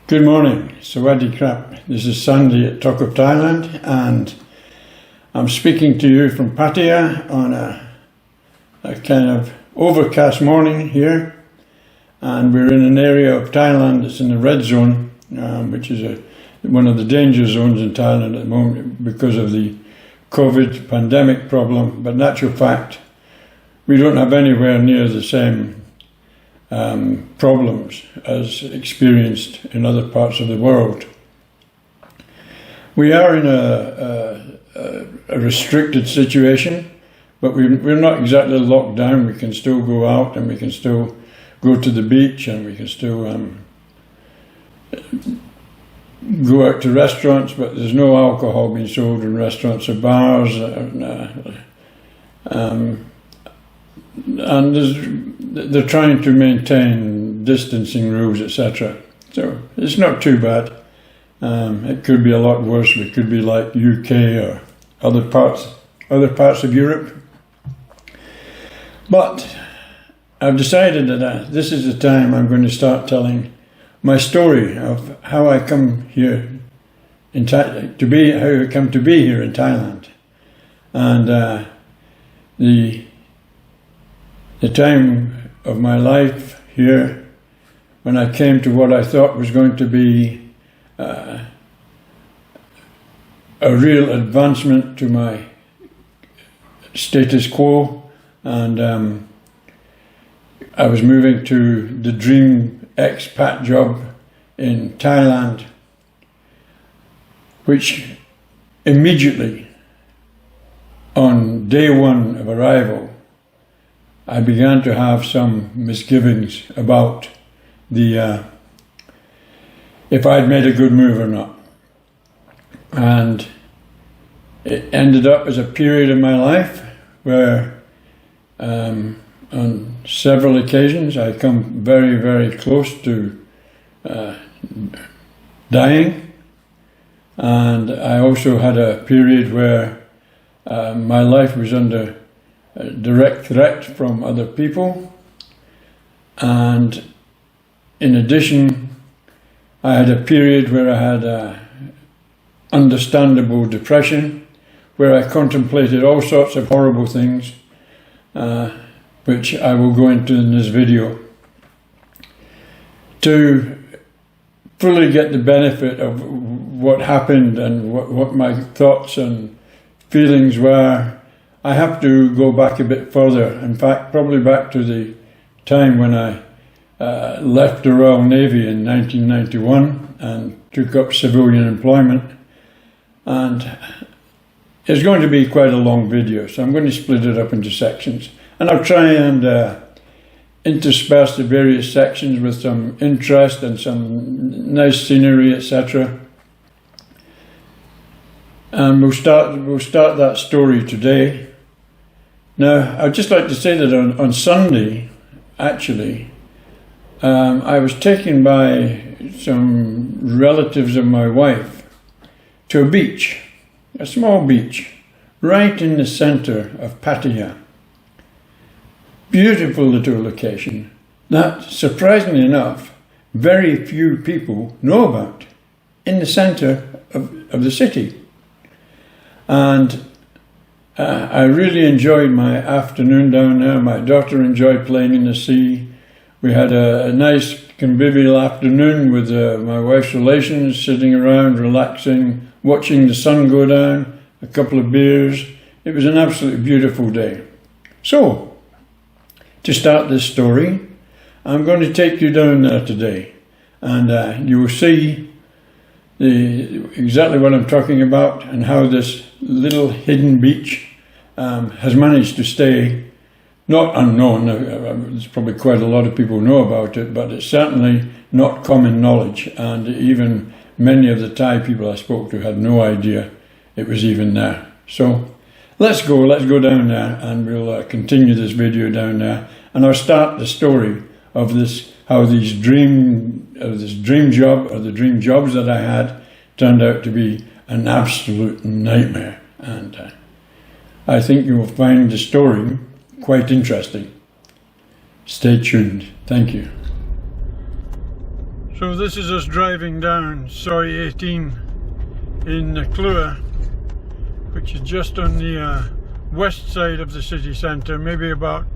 Good morning, Sawadee Krap. This is Sandy at Talk of Thailand, and I'm speaking to you from Pattaya on a kind of overcast morning here, and we're in an area of Thailand that's in the red zone, which is one of the danger zones in Thailand at the moment because of the COVID pandemic problem. But in actual fact, we don't have anywhere near the same problems as experienced in other parts of the world. We are in a restricted situation, but we're not exactly locked down. We can still go out and we can still go to the beach and we can still go out to restaurants, but there's no alcohol being sold in restaurants or bars, and they're trying to maintain distancing rules, etc. So it's not too bad. It could be a lot worse. It could be like UK or other parts of Europe. But I've decided that this is the time I'm going to start telling my story of how I come here how I come to be here in Thailand, and the time of my life here when I came to what I thought was going to be a real advancement to my status quo, and I was moving to the dream expat job in Thailand, which immediately on day one of arrival I began to have some misgivings about if I'd made a good move or not. And it ended up as a period in my life where on several occasions I come very, very close to dying. And I also had a period where my life was under direct threat from other people, and in addition I had a period where I had understandable depression, where I contemplated all sorts of horrible things, which I will go into in this video. To fully get the benefit of what happened and what my thoughts and feelings were, I have to go back a bit further. In fact, probably back to the time when I left the Royal Navy in 1991 and took up civilian employment. And it's going to be quite a long video, so I'm going to split it up into sections. And I'll try and intersperse the various sections with some interest and some nice scenery, etc. And we'll start that story today. Now, I'd just like to say that on Sunday, actually, I was taken by some relatives of my wife to a beach, a small beach, right in the centre of Pattaya. Beautiful little location that, surprisingly enough, very few people know about, in the centre of the city. And I really enjoyed my afternoon down there. My daughter enjoyed playing in the sea. We had a nice convivial afternoon with my wife's relations, sitting around, relaxing, watching the sun go down, a couple of beers. It was an absolutely beautiful day. So, to start this story, I'm going to take you down there today, and you will see exactly what I'm talking about and how this little hidden beach has managed to stay not unknown. There's probably quite a lot of people who know about it, but it's certainly not common knowledge, and even many of the Thai people I spoke to had no idea it was even there. So let's go down there, and we'll continue this video down there, and I'll start the story of how this dream job, or the dream jobs that I had, turned out to be an absolute nightmare. And I think you will find the story quite interesting. Stay tuned. Thank you. So this is us driving down Soi 18 in Klua, which is just on the west side of the city centre, maybe about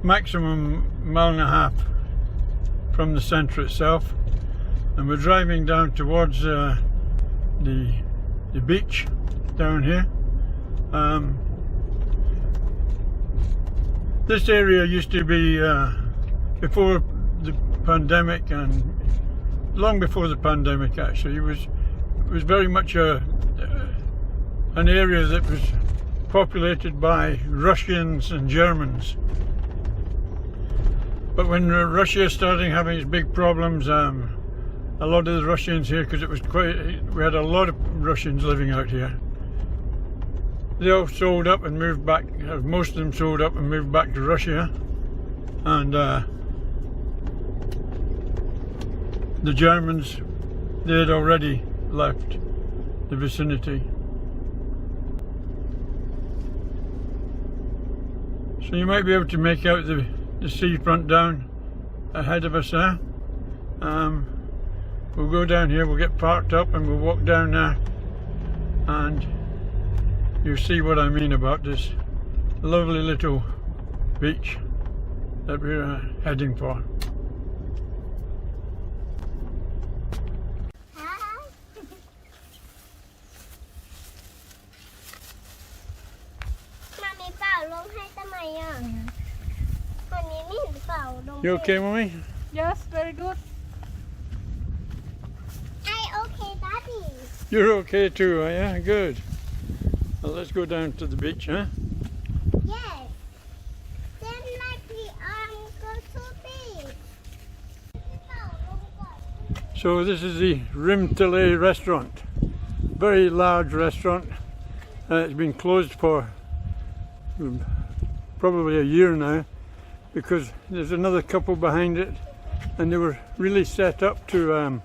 maximum mile and a half from the centre itself. And we're driving down towards the beach down here. This area used to be, before the pandemic, and long before the pandemic actually, it was very much an area that was populated by Russians and Germans. But when Russia started having its big problems, a lot of the Russians here, because we had a lot of Russians living out here, they all sold up and moved back. Most of them sold up and moved back to Russia, and the Germans, they had already left the vicinity. So you might be able to make out the seafront down ahead of us there. We'll go down here, we'll get parked up and we'll walk down there, and you'll see what I mean about this lovely little beach that we're heading for. You okay, Mommy? Yes, very good. I okay, Daddy. You're okay too, are you? Good. Well, let's go down to the beach, huh? Yes. Then like we go to beach. So this is the Rimtile restaurant. Very large restaurant. It's been closed for probably a year now, because there's another couple behind it, and they were really set up to,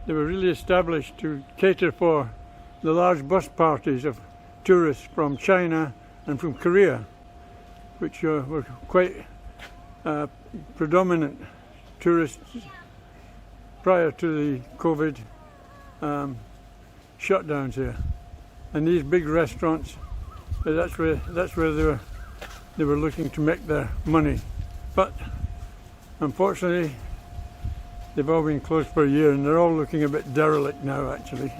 they were really established to cater for the large bus parties of tourists from China and from Korea, which were quite predominant tourists prior to the COVID shutdowns here. And these big restaurants, that's where they were looking to make their money. But unfortunately, they've all been closed for a year, and they're all looking a bit derelict now actually.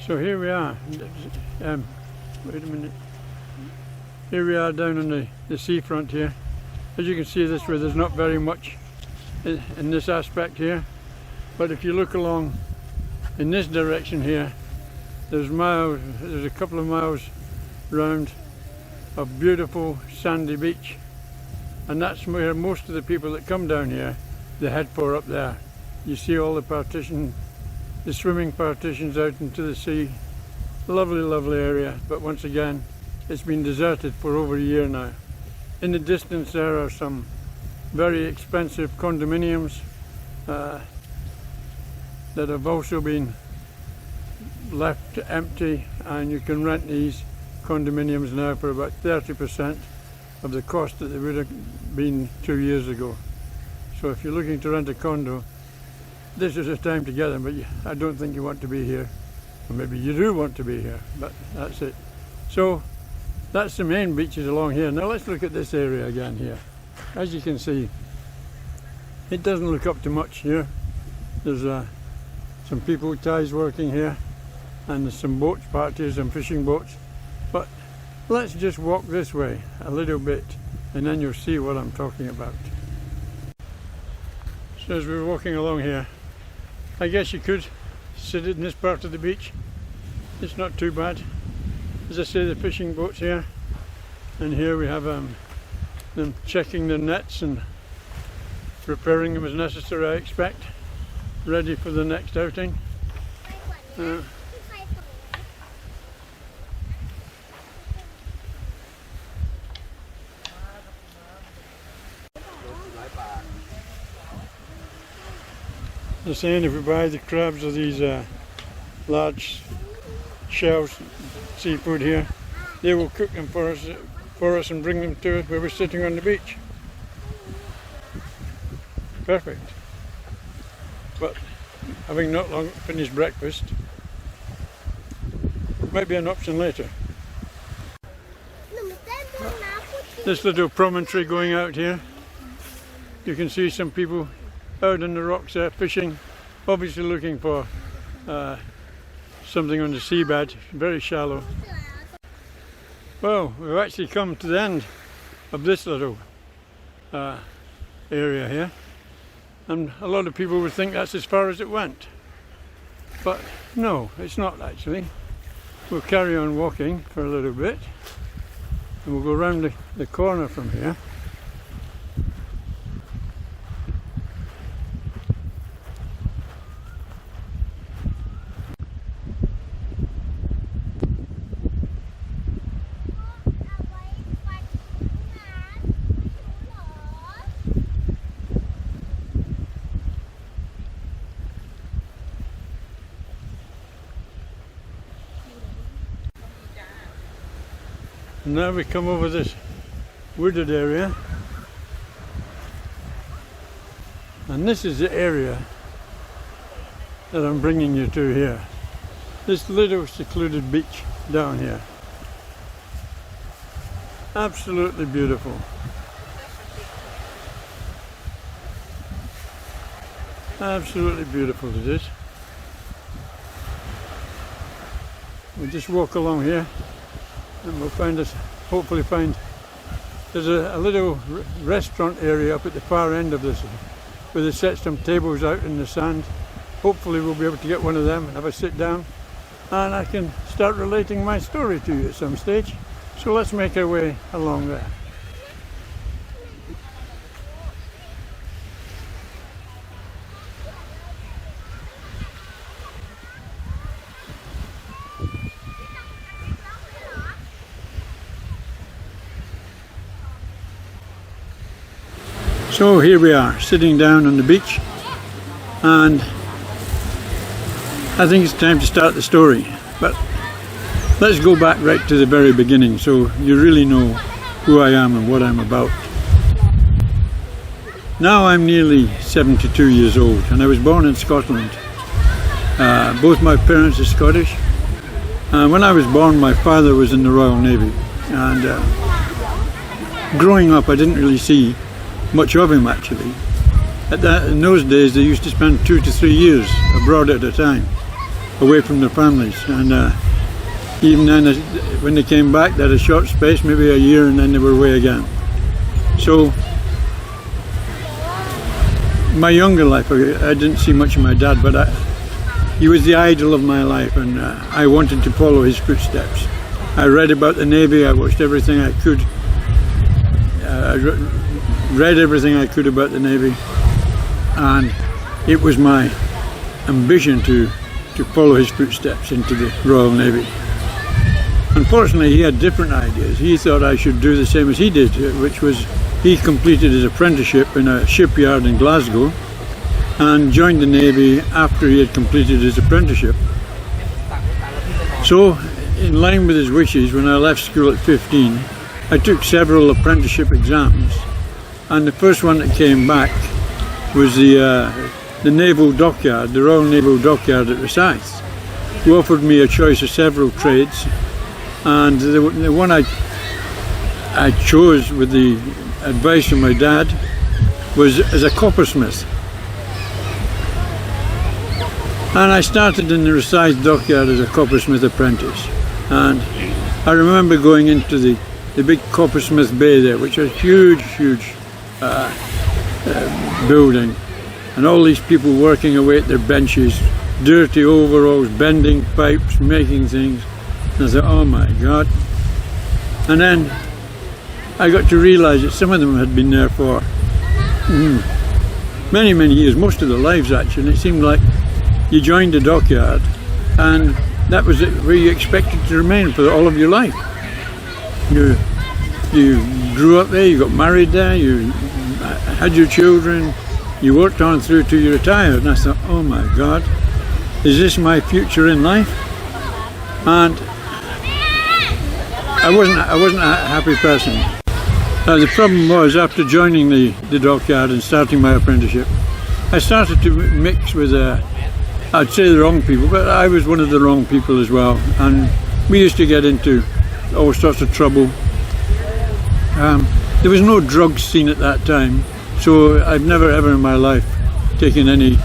So here we are. Wait a minute. Here we are down on the seafront here. As you can see this way, there's not very much in this aspect here. But if you look along in this direction here, there's a couple of miles round of beautiful sandy beach. And that's where most of the people that come down here, they head for up there. You see all the swimming partitions out into the sea. Lovely, lovely area, but once again, it's been deserted for over a year now. In the distance there are some very expensive condominiums that have also been left empty, and you can rent these condominiums now for about 30% of the cost that they would have been 2 years ago. So if you're looking to rent a condo, this is the time to get them, but I don't think you want to be here. Or maybe you do want to be here, but that's it. So that's the main beaches along here. Now let's look at this area again here. As you can see, it doesn't look up to much here. There's some people, Thais working here, and there's some boats parked here, some fishing boats. But let's just walk this way a little bit, and then you'll see what I'm talking about. So as we're walking along here, I guess you could sit in this part of the beach. It's not too bad. As I say, the fishing boats here, and here we have them checking the nets and repairing them as necessary, I expect, ready for the next outing. They're saying if we buy the crabs or these large shells seafood here, they will cook them for us and bring them to us where we're sitting on the beach. Perfect. But having not long finished breakfast, might be an option later. This little promontory going out here, you can see some people out on the rocks there fishing, obviously looking for something on the seabed, very shallow. Well, we've actually come to the end of this little area here, and a lot of people would think that's as far as it went, but no, it's not actually. We'll carry on walking for a little bit and we'll go around the corner from here. Now we come over this wooded area, and this is the area that I'm bringing you to here. This little secluded beach down here. Absolutely beautiful. Absolutely beautiful it is. We'll just walk along here and we'll hopefully find there's a little restaurant area up at the far end of this where they set some tables out in the sand. Hopefully we'll be able to get one of them and have a sit down, and I can start relating my story to you at some stage. So let's make our way along there. So here we are, sitting down on the beach, and I think it's time to start the story. But let's go back right to the very beginning so you really know who I am and what I'm about. Now I'm nearly 72 years old, and I was born in Scotland. Both my parents are Scottish. When I was born, my father was in the Royal Navy, and growing up I didn't really see much of him actually. In those days they used to spend 2 to 3 years abroad at a time, away from their families, and even then when they came back they had a short space, maybe a year, and then they were away again. So my younger life I didn't see much of my dad, but he was the idol of my life, and I wanted to follow his footsteps. I read about the Navy, I watched everything I could, read everything I could about the Navy, and it was my ambition to follow his footsteps into the Royal Navy. Unfortunately, he had different ideas. He thought I should do the same as he did, which was he completed his apprenticeship in a shipyard in Glasgow and joined the Navy after he had completed his apprenticeship. So, in line with his wishes, when I left school at 15, I took several apprenticeship exams, and the first one that came back was the Naval Dockyard, the Royal Naval Dockyard at Rosyth, who offered me a choice of several trades, and the one I chose with the advice of my dad was as a coppersmith. And I started in the Rosyth Dockyard as a coppersmith apprentice, and I remember going into the big coppersmith bay there, which was a huge building, and all these people working away at their benches, dirty overalls, bending pipes, making things. And I thought, oh my God. And then I got to realise that some of them had been there for many years, most of their lives actually, and it seemed like you joined the dockyard and that was it, where you expected to remain for all of your life. You grew up there, you got married there, you had your children, you worked on through till you retired. And I thought, oh my God, is this my future in life? And I wasn't a happy person. The problem was, after joining the dockyard and starting my apprenticeship, I started to mix with, I'd say the wrong people, but I was one of the wrong people as well. And we used to get into all sorts of trouble. There was no drug scene at that time, so I've never ever in my life taken any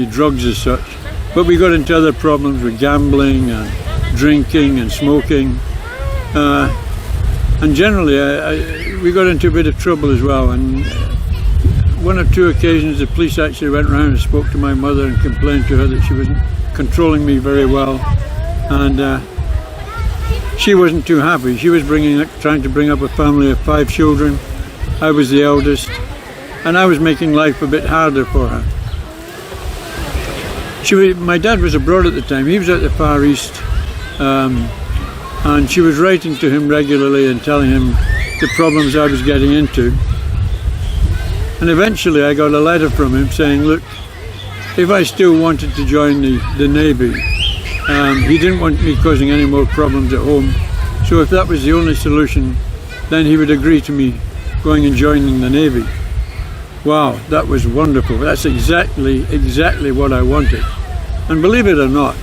drugs as such. But we got into other problems with gambling and drinking and smoking. And generally we got into a bit of trouble as well. And one or two occasions the police actually went round and spoke to my mother and complained to her that she wasn't controlling me very well. And she wasn't too happy. She was trying to bring up a family of 5 children. I was the eldest, and I was making life a bit harder for her. My dad was abroad at the time. He was at the Far East, and she was writing to him regularly and telling him the problems I was getting into. And eventually I got a letter from him saying, look, if I still wanted to join the Navy, he didn't want me causing any more problems at home. So if that was the only solution, then he would agree to me going and joining the Navy. Wow, that was wonderful. That's exactly what I wanted. And believe it or not,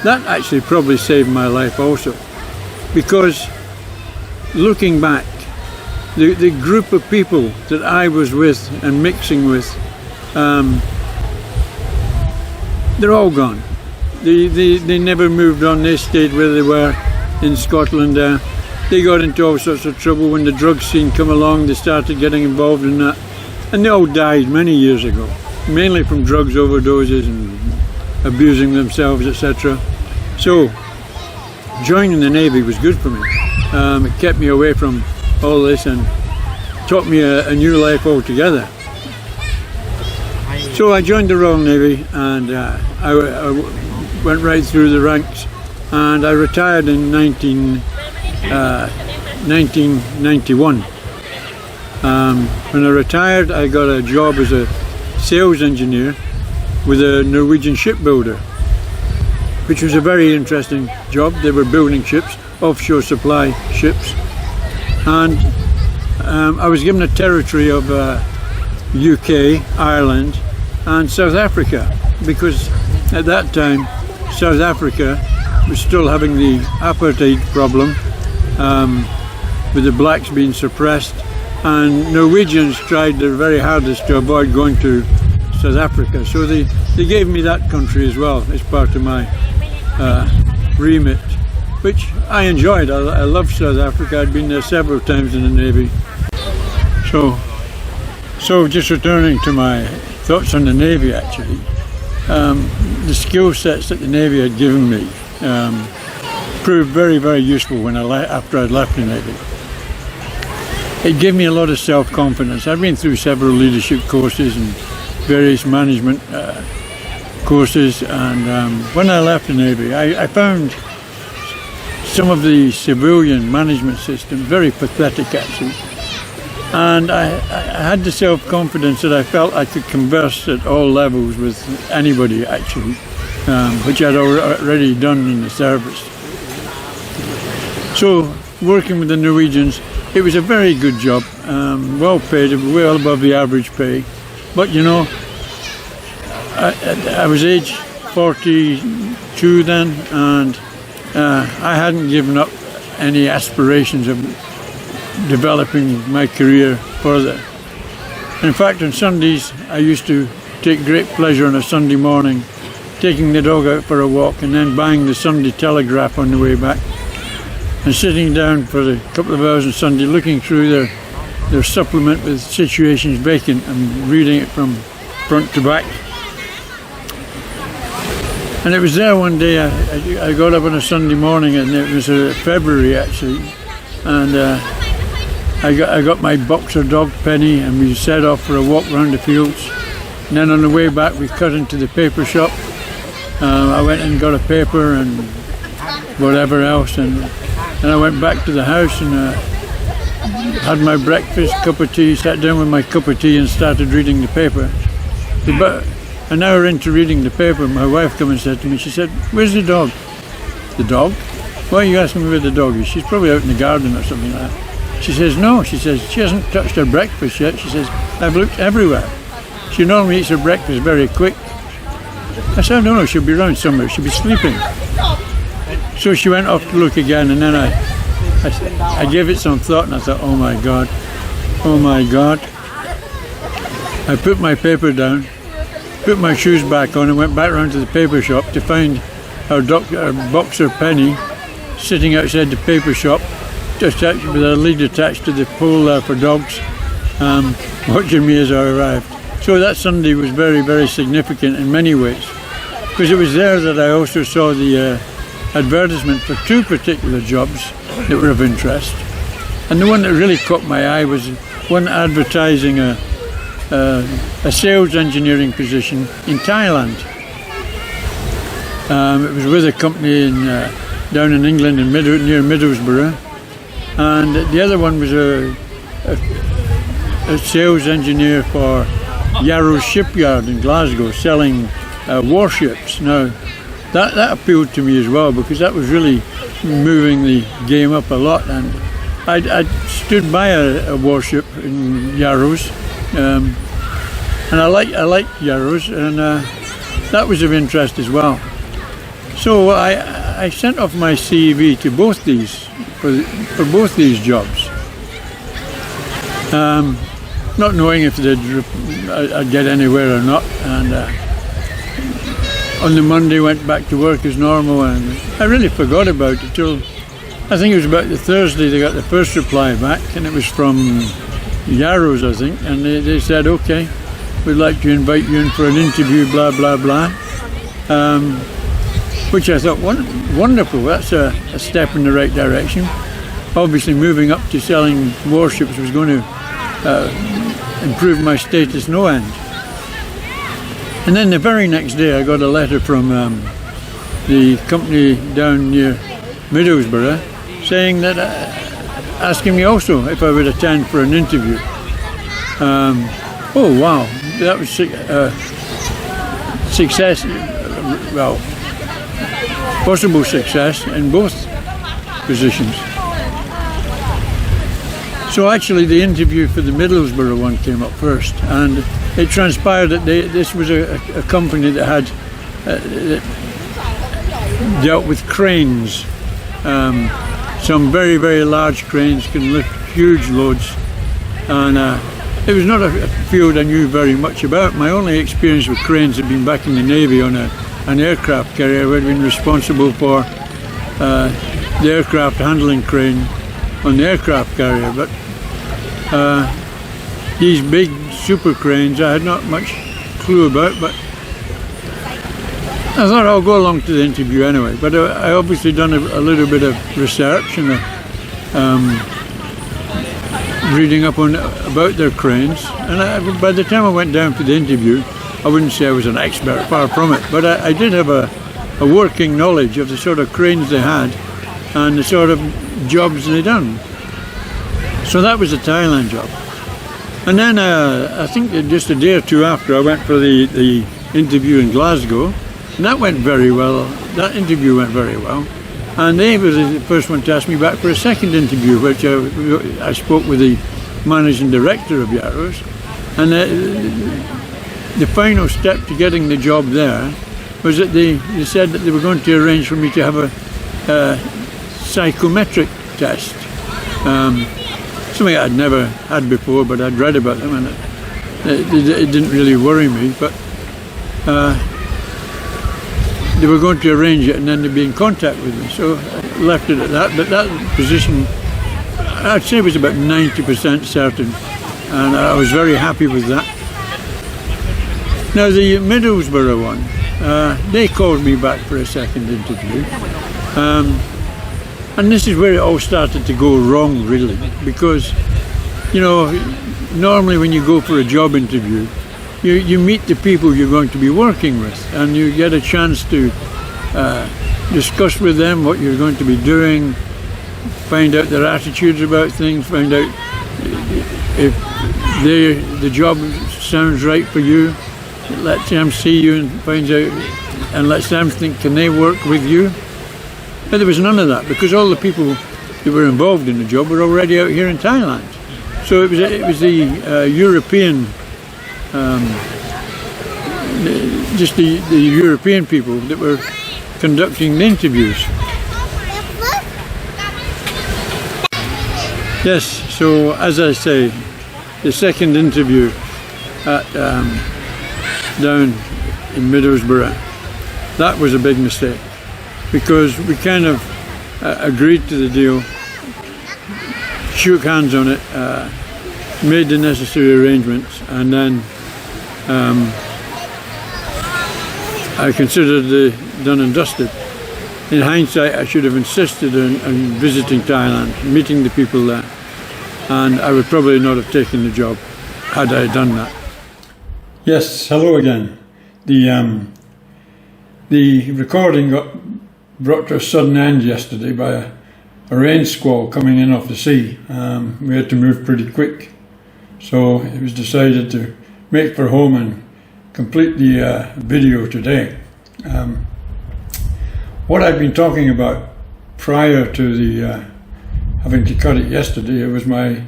that actually probably saved my life also. Because looking back, the group of people that I was with and mixing with, they're all gone. They never moved on. They stayed where they were in Scotland. They got into all sorts of trouble when the drug scene come along. They started getting involved in that, and they all died many years ago, mainly from drugs overdoses and abusing themselves, etc. So joining the Navy was good for me. It kept me away from all this and taught me a new life altogether. So I joined the Royal Navy, and I went right through the ranks, and I retired in 1991. When I retired, I got a job as a sales engineer with a Norwegian shipbuilder, which was a very interesting job. They were building ships, offshore supply ships, and I was given a territory of UK, Ireland and South Africa, because at that time South Africa was still having the apartheid problem, with the blacks being suppressed, and Norwegians tried their very hardest to avoid going to South Africa, so they gave me that country as well as part of my remit, which I enjoyed. I loved South Africa. I'd been there several times in the Navy. So just returning to my thoughts on the Navy, actually, the skill sets that the Navy had given me proved very, very useful after I'd left the Navy. It gave me a lot of self-confidence. I've been through several leadership courses and various management courses, and when I left the Navy, I found some of the civilian management systems very pathetic, actually. And I had the self-confidence that I felt I could converse at all levels with anybody, actually, which I'd already done in the service. So, working with the Norwegians, it was a very good job, well paid, well above the average pay. But you know, I was age 42 then, and I hadn't given up any aspirations of developing my career further. In fact, on Sundays I used to take great pleasure on a Sunday morning taking the dog out for a walk and then buying the Sunday Telegraph on the way back and sitting down for a couple of hours on Sunday looking through their supplement with situations vacant and reading it from front to back. And it was there one day, I got up on a Sunday morning, and it was February actually, and I got my boxer dog Penny, and we set off for a walk around the fields. And then on the way back we cut into the paper shop. I went and got a paper and whatever else, and I went back to the house and had my breakfast, cup of tea, sat down with my cup of tea and started reading the paper. About an hour into reading the paper, my wife came and said to me, she said, "Where's the dog?" "The dog? Why are you asking me where the dog is? She's probably out in the garden or something like that." She says, "No," she says, "she hasn't touched her breakfast yet." She says, "I've looked everywhere. She normally eats her breakfast very quick." I said, "I don't know, she'll be around somewhere, she'll be sleeping." So she went off to look again, and then I gave it some thought, and I thought, oh my God. I put my paper down, put my shoes back on, and went back round to the paper shop to find our boxer Penny sitting outside the paper shop, just with a lead attached to the pole there for dogs, watching me as I arrived. So that Sunday was very, very significant in many ways, because it was there that I also saw the advertisement for two particular jobs that were of interest. And the one that really caught my eye was one advertising a sales engineering position in Thailand. It was with a company down in England, near Middlesbrough, and the other one was a sales engineer for Yarrow shipyard in Glasgow, selling warships. Now that appealed to me as well, because that was really moving the game up a lot, and I stood by a warship in Yarrows, and I like Yarrows, and that was of interest as well. So I sent off my CV to both these for both these jobs, not knowing if I'd get anywhere or not. And on the Monday went back to work as normal, and I really forgot about it till I think it was about the Thursday they got the first reply back, and it was from Yarrows, I think, and they said, "Okay, we'd like to invite you in for an interview, blah blah blah," which I thought, wonderful, that's a step in the right direction. Obviously moving up to selling warships was going to improve my status no end. And then the very next day I got a letter from the company down near Middlesbrough saying that, asking me also if I would attend for an interview. Oh wow, that was success, well, possible success in both positions. So actually the interview for the Middlesbrough one came up first, and it transpired that this was a company that had that dealt with cranes. Some very, very large cranes can lift huge loads, and it was not a field I knew very much about. My only experience with cranes had been back in the Navy on an aircraft carrier where I'd been responsible for the aircraft handling crane on the aircraft carrier. But these big super cranes I had not much clue about, but I thought I'll go along to the interview anyway. But I obviously done a little bit of research and reading up about their cranes, and by the time I went down for the interview, I wouldn't say I was an expert, far from it, but I did have a working knowledge of the sort of cranes they had and the sort of jobs they done. So that was a Thailand job. And then I think just a day or two after, I went for the interview in Glasgow, and that went very well. That interview went very well. And they was the first one to ask me back for a second interview, which I spoke with the managing director of Yarrows. And the final step to getting the job there was that they said that they were going to arrange for me to have a psychometric test. Something I'd never had before, but I'd read about them, and it didn't really worry me. But they were going to arrange it, and then they'd be in contact with me. So I left it at that. But that position, I'd say, was about 90% certain, and I was very happy with that. Now the Middlesbrough one, they called me back for a second interview. And this is where it all started to go wrong, really, because, you know, normally when you go for a job interview, you meet the people you're going to be working with, and you get a chance to discuss with them what you're going to be doing, find out their attitudes about things, find out if the job sounds right for you. let them see you and find out, and let them think, can they work with you? But there was none of that, because all the people that were involved in the job were already out here in Thailand. So it was the European, just the European people that were conducting the interviews. Yes, so as I say, the second interview at down in Middlesbrough, that was a big mistake, because we kind of agreed to the deal, shook hands on it, made the necessary arrangements, and then I considered it done and dusted. In hindsight, I should have insisted on visiting Thailand, meeting the people there, and I would probably not have taken the job had I done that. Yes, hello again. The recording got brought to a sudden end yesterday by a rain squall coming in off the sea. We had to move pretty quick, so it was decided to make for home and complete the video today. What I've been talking about prior to the having to cut it yesterday, it was my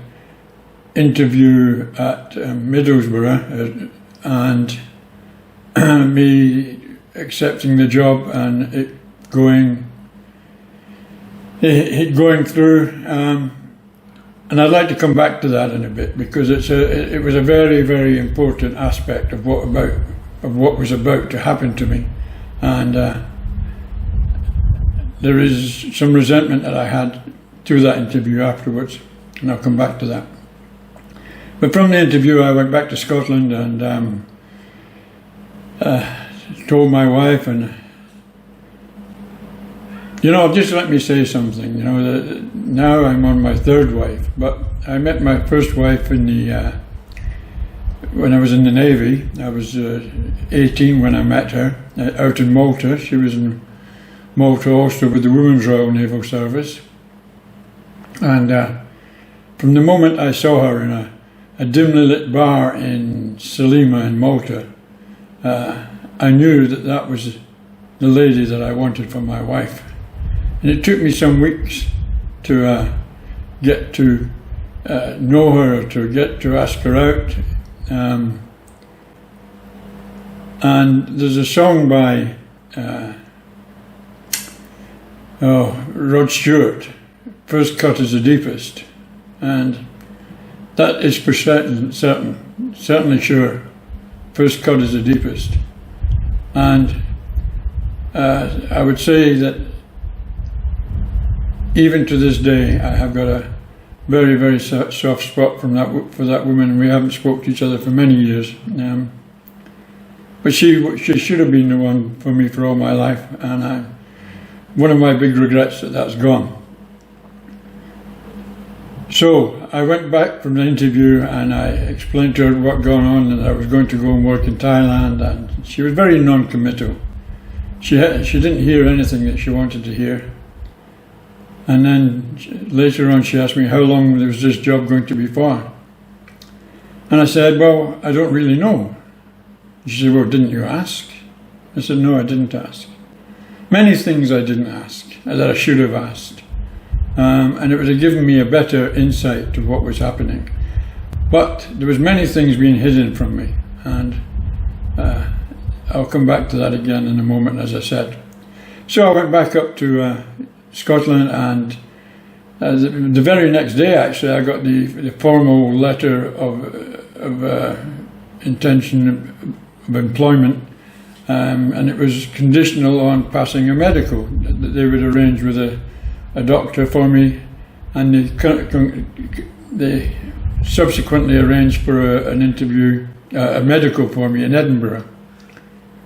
interview at Middlesbrough and me accepting the job and it going through. And I'd like to come back to that in a bit, because it was a very, very important aspect of what was about to happen to me, and there is some resentment that I had through that interview afterwards, and I'll come back to that. But from the interview, I went back to Scotland and told my wife, and just let me say something. That now I'm on my third wife, but I met my first wife when I was in the Navy. I was 18 when I met her out in Malta. She was in Malta also with the Women's Royal Naval Service, and from the moment I saw her in a dimly lit bar in Salima in Malta, I knew that was the lady that I wanted for my wife. And it took me some weeks to get to know her, to get to ask her out. And there's a song by Rod Stewart, "First Cut is the Deepest," and that is for certainly sure. First cut is the deepest, and I would say that even to this day, I have got a very, very soft spot for that woman. We haven't spoken to each other for many years, but she should have been the one for me for all my life, and one of my big regrets that's gone. So I went back from the interview and I explained to her what was going on, and I was going to go and work in Thailand, and she was very non-committal. She didn't hear anything that she wanted to hear. And then later on she asked me how long was this job going to be for. And I said, well, I don't really know. She said, well, didn't you ask? I said, no, I didn't ask. Many things I didn't ask that I should have asked. And it would have given me a better insight to what was happening. But there was many things being hidden from me, and I'll come back to that again in a moment, as I said. So I went back up to Scotland, and the very next day, actually, I got the formal letter of intention of employment, and it was conditional on passing a medical that they would arrange with a doctor for me, and they subsequently arranged for an interview, a medical for me in Edinburgh,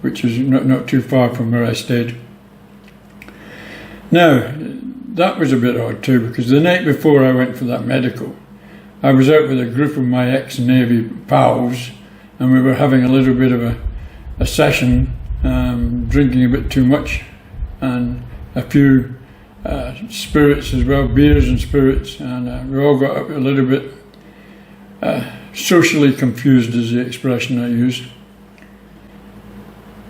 which is not too far from where I stayed. Now, that was a bit odd too, because the night before I went for that medical, I was out with a group of my ex-Navy pals, and we were having a little bit of a session, drinking a bit too much, and a few spirits as well, beers and spirits, and we all got up a little bit socially confused, is the expression I use.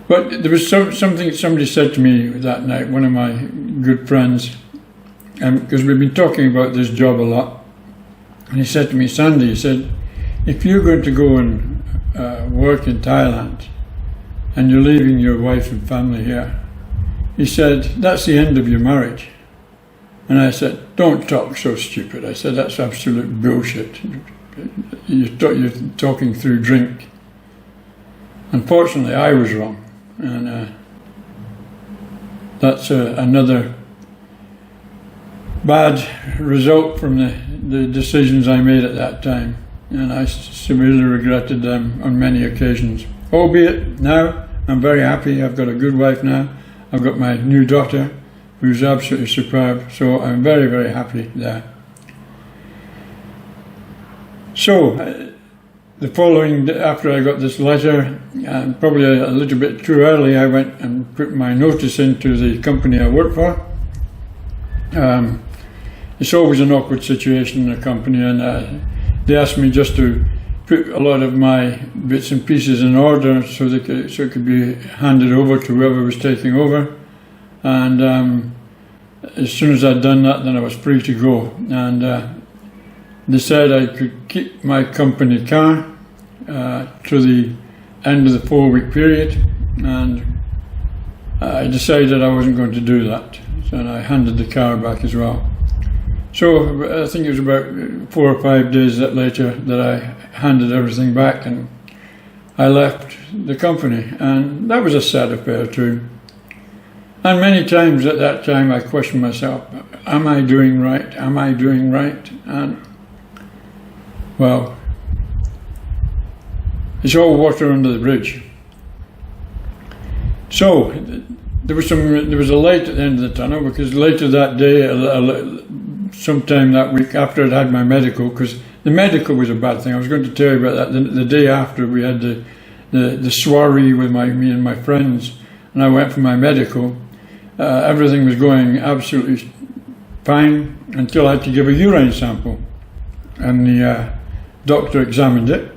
But there was something somebody said to me that night, one of my good friends, because we've been talking about this job a lot, and he said to me, Sandy, he said, if you're going to go and work in Thailand and you're leaving your wife and family here, he said, that's the end of your marriage. And I said, don't talk so stupid. I said, that's absolute bullshit. You're talking through drink. Unfortunately, I was wrong. And that's another bad result from the decisions I made at that time. And I severely regretted them on many occasions. Albeit now, I'm very happy. I've got a good wife now. I've got my new daughter, who's absolutely superb. So I'm very, very happy there. So, the following, after I got this letter, and probably a little bit too early, I went and put my notice into the company I work for. It's always an awkward situation in a company, and they asked me just to put a lot of my bits and pieces in order so it could be handed over to whoever was taking over. And as soon as I'd done that, then I was free to go. And they said I could keep my company car to the end of the 4-week period, and I decided I wasn't going to do that. So I handed the car back as well. So I think it was about 4 or 5 days later that I handed everything back and I left the company, and that was a sad affair too. And many times at that time I questioned myself, am I doing right? Am I doing right? And well, it's all water under the bridge. So there was a light at the end of the tunnel, because later that day, sometime that week after I'd had my medical, because the medical was a bad thing. I was going to tell you about that. The day after we had the soiree with me and my friends, and I went for my medical. Everything was going absolutely fine until I had to give a urine sample, and the doctor examined it,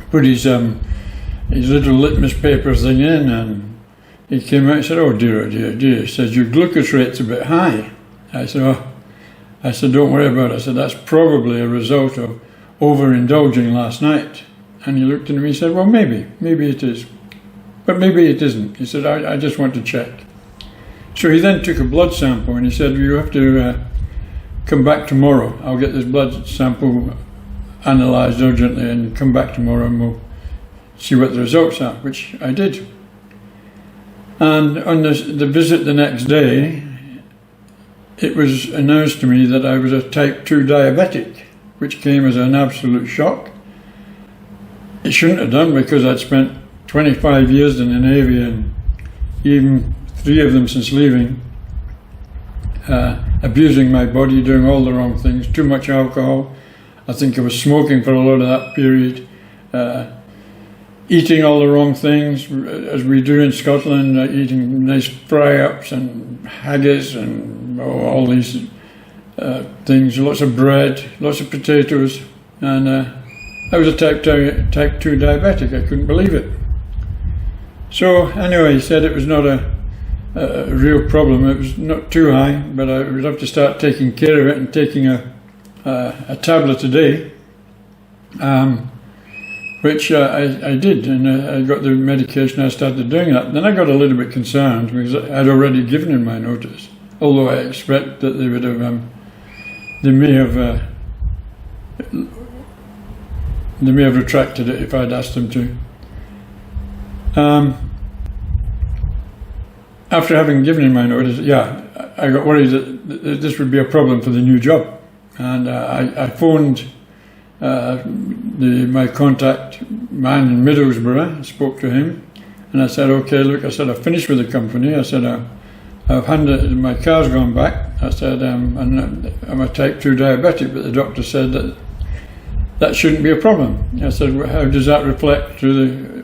put his little litmus paper thing in, and he came out and said, oh dear, he says, your glucose rate's a bit high. I said, don't worry about it. I said, that's probably a result of overindulging last night. And he looked at me and said, well, maybe it is, but maybe it isn't. He said, I just want to check. So he then took a blood sample, and he said, you have to come back tomorrow. I'll get this blood sample analysed urgently and come back tomorrow and we'll see what the results are, which I did. And on the visit the next day, it was announced to me that I was a type 2 diabetic, which came as an absolute shock. It shouldn't have done, because I'd spent 25 years in the Navy, and even 3 of them since leaving, abusing my body, doing all the wrong things, too much alcohol. I think I was smoking for a lot of that period, eating all the wrong things, as we do in Scotland, eating nice fry-ups and haggis and all these things, lots of bread, lots of potatoes, and I was a type 2 diabetic. I couldn't believe it. So anyway, he said it was not a real problem. It was not too high, but I would have to start taking care of it and taking a tablet a day, which I did, and I got the medication. I started doing that. Then I got a little bit concerned, because I'd already given in my notice, although I expect that they would have, they may have retracted it if I'd asked them to. After having given in my notice, I got worried that this would be a problem for the new job. And I phoned my contact man in Middlesbrough, spoke to him, and I said, okay, look, I said, I've finished with the company. I said, I've handed, my car's gone back. I said, I'm a type 2 diabetic, but the doctor said that shouldn't be a problem. I said, well, how does that reflect to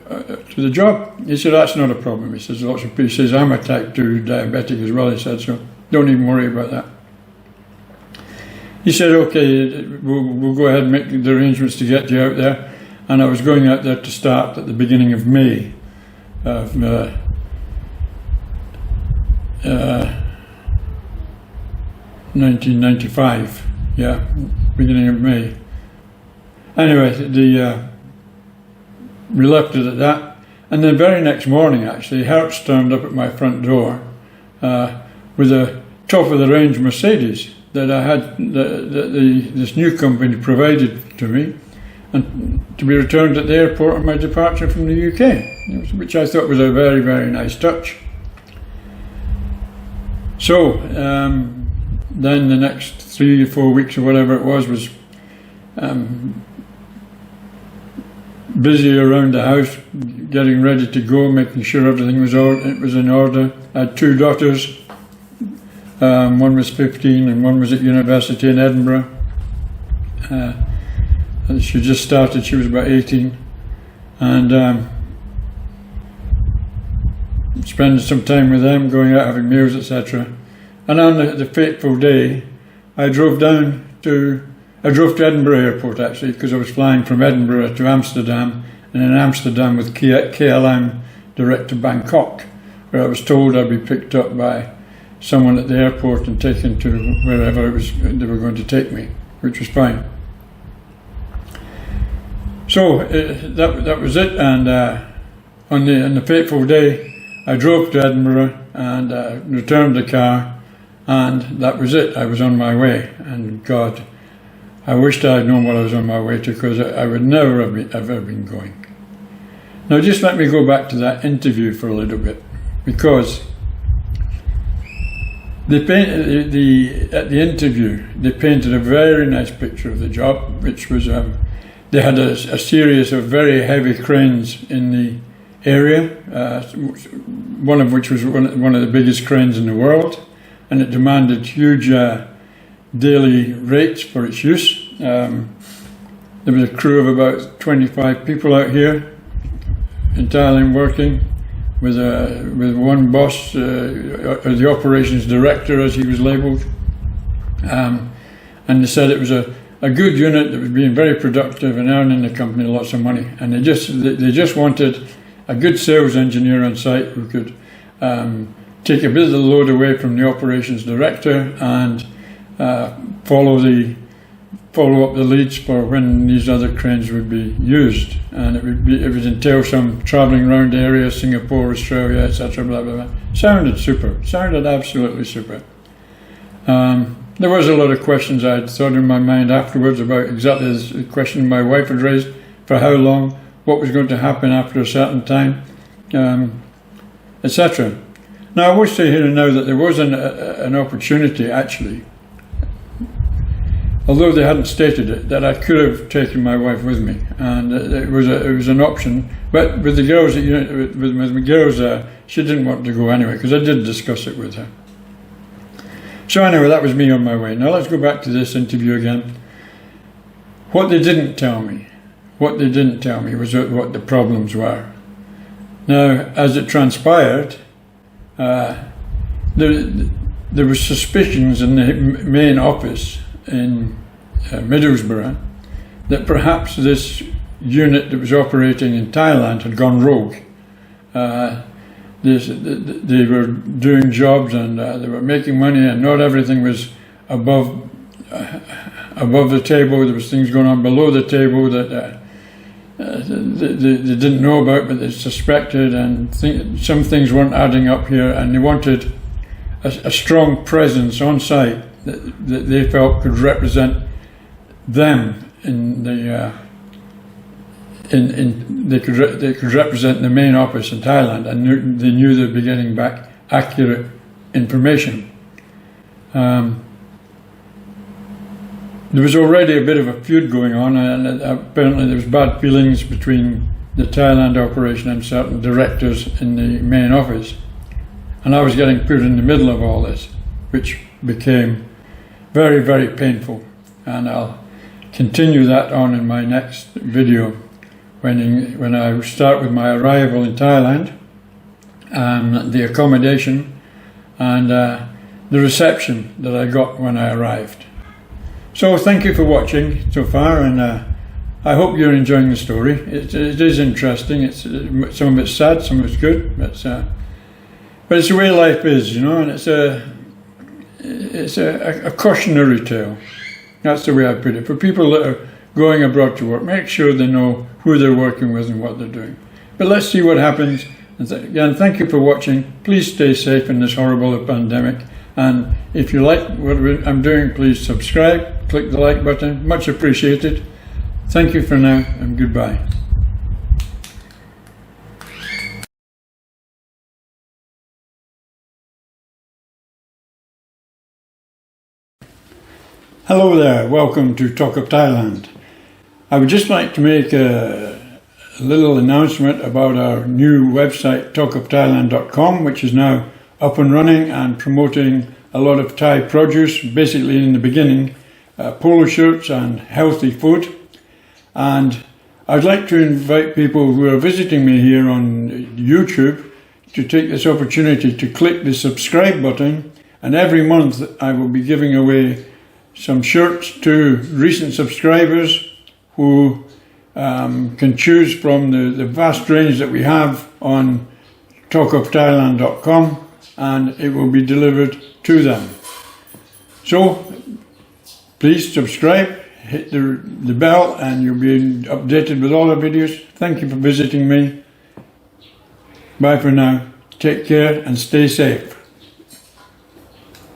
the job? He said, that's not a problem. He says, lots of people. He says, I'm a type 2 diabetic as well. He said, so don't even worry about that. He said, okay, we'll go ahead and make the arrangements to get you out there. And I was going out there to start at the beginning of May. of 1995, yeah, beginning of May. Anyway, we left it at that, and the very next morning, actually, Hertz turned up at my front door with a top-of-the-range Mercedes that I had, this new company provided to me, and to be returned at the airport on my departure from the UK, which I thought was a very, very nice touch. So, then the next 3 or 4 weeks or whatever it was busy around the house, getting ready to go, making sure everything was in order. I had 2 daughters. One was 15 and one was at university in Edinburgh. And she just started, she was about 18. And spending some time with them, going out having meals, etc. And on the fateful day, I drove to Edinburgh Airport, actually, because I was flying from Edinburgh to Amsterdam, and in Amsterdam with KLM direct to Bangkok, where I was told I'd be picked up by someone at the airport and taken to wherever it was they were going to take me, which was fine. So that was it, and on the fateful day, I drove to Edinburgh and returned the car, and that was it. I was on my way, and God, I wished I had known what I was on my way to, because I would never have ever been going. Now just let me go back to that interview for a little bit, because at the interview they painted a very nice picture of the job, which was they had a series of very heavy cranes in the area, one of which was one of the biggest cranes in the world, and it demanded huge daily rates for its use. There was a crew of about 25 people out here in Thailand working with one boss, the operations director as he was labelled, and they said it was a good unit that was being very productive and earning the company lots of money, and they just wanted a good sales engineer on site who could take a bit of the load away from the operations director and follow up the leads for when these other cranes would be used, and it would entail some travelling around the area, Singapore, Australia, etc. Blah blah blah. Sounded super. Sounded absolutely super. There was a lot of questions I had thought in my mind afterwards about exactly the question my wife had raised: for how long, what was going to happen after a certain time, etc. Now I will say here and now that there was an opportunity, actually, although they hadn't stated it, that I could have taken my wife with me, and it was an option. But with the girls, with the girls, she didn't want to go anyway, because I did discuss it with her. So anyway, that was me on my way. Now let's go back to this interview again. What they didn't tell me was what the problems were. Now, as it transpired, there were suspicions in the main office in Middlesbrough that perhaps this unit that was operating in Thailand had gone rogue. They were doing jobs and they were making money, and not everything was above the table. There was things going on below the table that they didn't know about, but they suspected, and some things weren't adding up here, and they wanted a strong presence on site that they felt could represent them in the they could represent the main office in Thailand, and they knew they'd be getting back accurate information. There was already a bit of a feud going on, and apparently there was bad feelings between the Thailand operation and certain directors in the main office, and I was getting put in the middle of all this, which became very, very painful, and I'll continue that on in my next video when I start with my arrival in Thailand, the accommodation, and the reception that I got when I arrived. So thank you for watching so far, and I hope you're enjoying the story. It is interesting. It's some of it's sad, some of it's good. But it's the way life is, you know, and it's a cautionary tale. That's the way I put it. For people that are going abroad to work, make sure they know who they're working with and what they're doing. But let's see what happens. And again, thank you for watching. Please stay safe in this horrible pandemic. And if you like what I'm doing, please subscribe, click the like button. Much appreciated. Thank you for now, and goodbye. Hello there, welcome to Talk of Thailand. I would just like to make a little announcement about our new website, talkofthailand.com, which is now up and running and promoting a lot of Thai produce, basically in the beginning, polo shirts and healthy food. And I'd like to invite people who are visiting me here on YouTube to take this opportunity to click the subscribe button, and every month I will be giving away some shirts to recent subscribers who can choose from the vast range that we have on talkofthailand.com, and it will be delivered to them. So please subscribe, hit the bell, and you'll be updated with all our videos. Thank you for visiting me. Bye for now. Take care and stay safe.